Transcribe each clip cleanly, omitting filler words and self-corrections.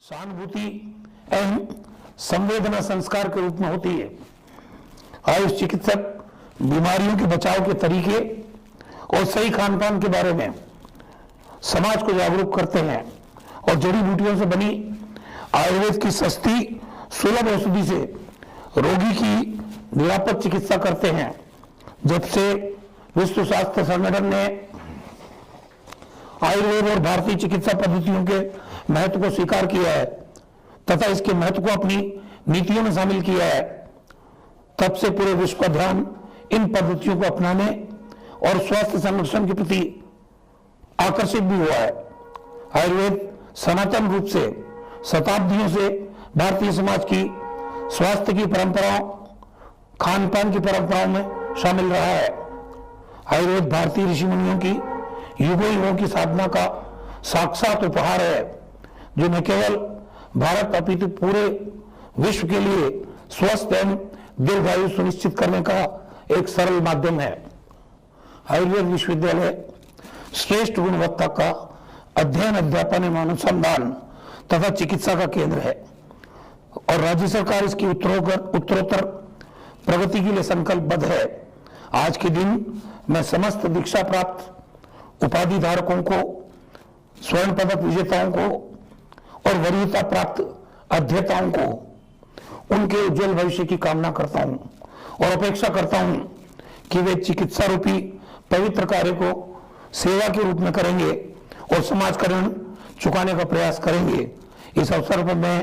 सहानुभूति एवं संवेदना संस्कार के रूप में होती है। आयुष चिकित्सक बीमारियों के बचाव के तरीके और सही खान पान के बारे में समाज को जागरूक करते हैं और जड़ी बूटियों से बनी आयुर्वेद की सस्ती सुलभ औषधि से रोगी की निरापद चिकित्सा करते हैं। जब से विश्व स्वास्थ्य संगठन ने आयुर्वेद और भारतीय चिकित्सा पद्धतियों के महत्व को स्वीकार किया है तथा इसके महत्व को अपनी नीतियों में शामिल किया है, तब से पूरे विश्व का ध्यान इन पद्धतियों को अपनाने और स्वास्थ्य संरक्षण के प्रति आकर्षित भी हुआ है। आयुर्वेद सनातन रूप से शताब्दियों से भारतीय समाज की स्वास्थ्य की परंपराओं, खान पान की परंपराओं में शामिल रहा है। आयुर्वेद भारतीय ऋषि मुनियों की युगों युगों की साधना का साक्षात उपहार है, जो न केवल भारत अपितु पूरे विश्व के लिए स्वस्थ एवं दीर्घायु सुनिश्चित करने का एक सरल माध्यम है। आयुर्वेद विश्वविद्यालय श्रेष्ठ गुणवत्ता का अध्ययन, अध्यापन एवं अनुसंधान तथा चिकित्सा का केंद्र है और राज्य सरकार इसकी उत्तरोत्तर प्रगति के लिए संकल्पबद्ध है। आज के दिन मैं समस्त दीक्षा प्राप्त उपाधि धारकों को, स्वर्ण पदक विजेताओं को और वरीयता प्राप्त अध्येताओं को उनके उज्जवल भविष्य की कामना करता हूं और अपेक्षा करता हूं कि वे चिकित्सा रूपी पवित्र कार्य को सेवा के रूप में करेंगे और समाज का ऋण चुकाने का प्रयास करेंगे। इस अवसर पर मैं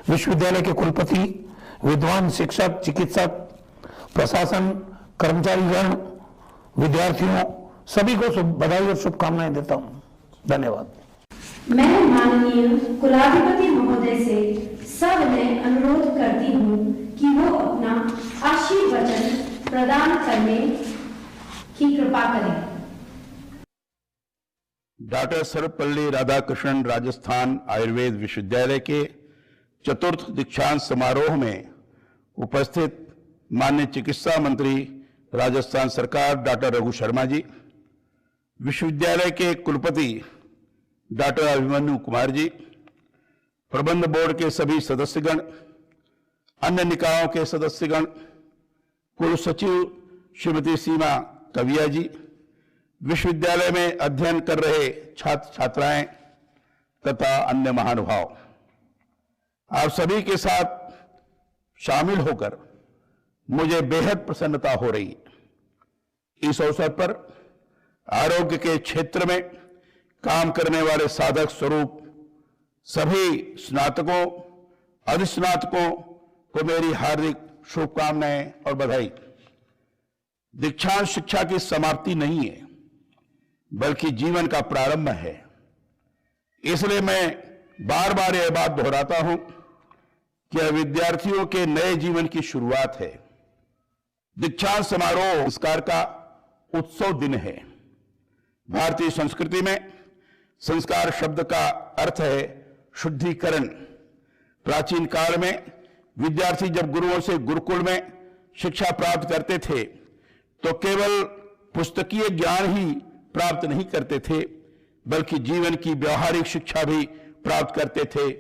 विश्वविद्यालय के कुलपति, विद्वान शिक्षक, चिकित्सक, प्रशासन, कर्मचारीगण, विद्यार्थियों सभी को बधाई और शुभकामनाएं देता हूं। धन्यवाद। मैं माननीय कुलाधिपति महोदय से सविनय अनुरोध करती हूँ कि वो अपना आशीर्वचन प्रदान करने की कृपा करें। डॉक्टर सर्वपल्ली राधाकृष्णन राजस्थान आयुर्वेद विश्वविद्यालय के चतुर्थ दीक्षांत समारोह में उपस्थित माननीय चिकित्सा मंत्री राजस्थान सरकार डॉक्टर रघु शर्मा जी, विश्वविद्यालय के कुलपति डॉक्टर अभिमन्यु कुमार जी, प्रबंध बोर्ड के सभी सदस्यगण, अन्य निकायों के सदस्यगण, कुल सचिव श्रीमती सीमा कविया जी, विश्वविद्यालय में अध्ययन कर रहे छात्र छात्राएं तथा अन्य महानुभाव, आप सभी के साथ शामिल होकर मुझे बेहद प्रसन्नता हो रही है। इस अवसर पर आरोग्य के क्षेत्र में काम करने वाले साधक स्वरूप सभी स्नातकों, अधिस्नातकों को मेरी हार्दिक शुभकामनाएं और बधाई। दीक्षांत शिक्षा की समाप्ति नहीं है, बल्कि जीवन का प्रारंभ है। इसलिए मैं बार बार यह बात दोहराता हूं कि यह विद्यार्थियों के नए जीवन की शुरुआत है। दीक्षांत समारोह संस्कार का उत्सव दिन है। भारतीय संस्कृति में संस्कार शब्द का अर्थ है शुद्धिकरण। प्राचीन काल में विद्यार्थी जब गुरुओं से गुरुकुल में शिक्षा प्राप्त करते थे तो केवल पुस्तकीय ज्ञान ही प्राप्त नहीं करते थे, बल्कि जीवन की व्यवहारिक शिक्षा भी प्राप्त करते थे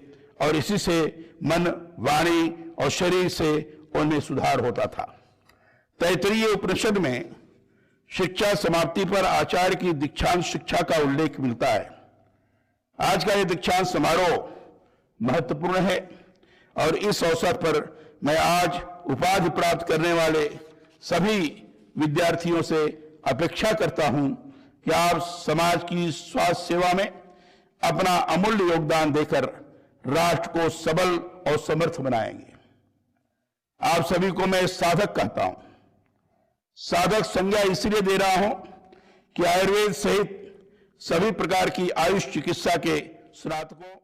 और इसी से मन, वाणी और शरीर से उनमें सुधार होता था। तैत्तरीय उपनिषद में शिक्षा समाप्ति पर आचार्य की दीक्षांत शिक्षा का उल्लेख मिलता है। आज का यह दीक्षांत समारोह महत्वपूर्ण है और इस अवसर पर मैं आज उपाधि प्राप्त करने वाले सभी विद्यार्थियों से अपेक्षा करता हूं कि आप समाज की स्वास्थ्य सेवा में अपना अमूल्य योगदान देकर राष्ट्र को सबल और समर्थ बनाएंगे। आप सभी को मैं साधक कहता हूं। साधक संज्ञा इसलिए दे रहा हूं कि आयुर्वेद सहित सभी प्रकार की आयुष चिकित्सा के स्नातकों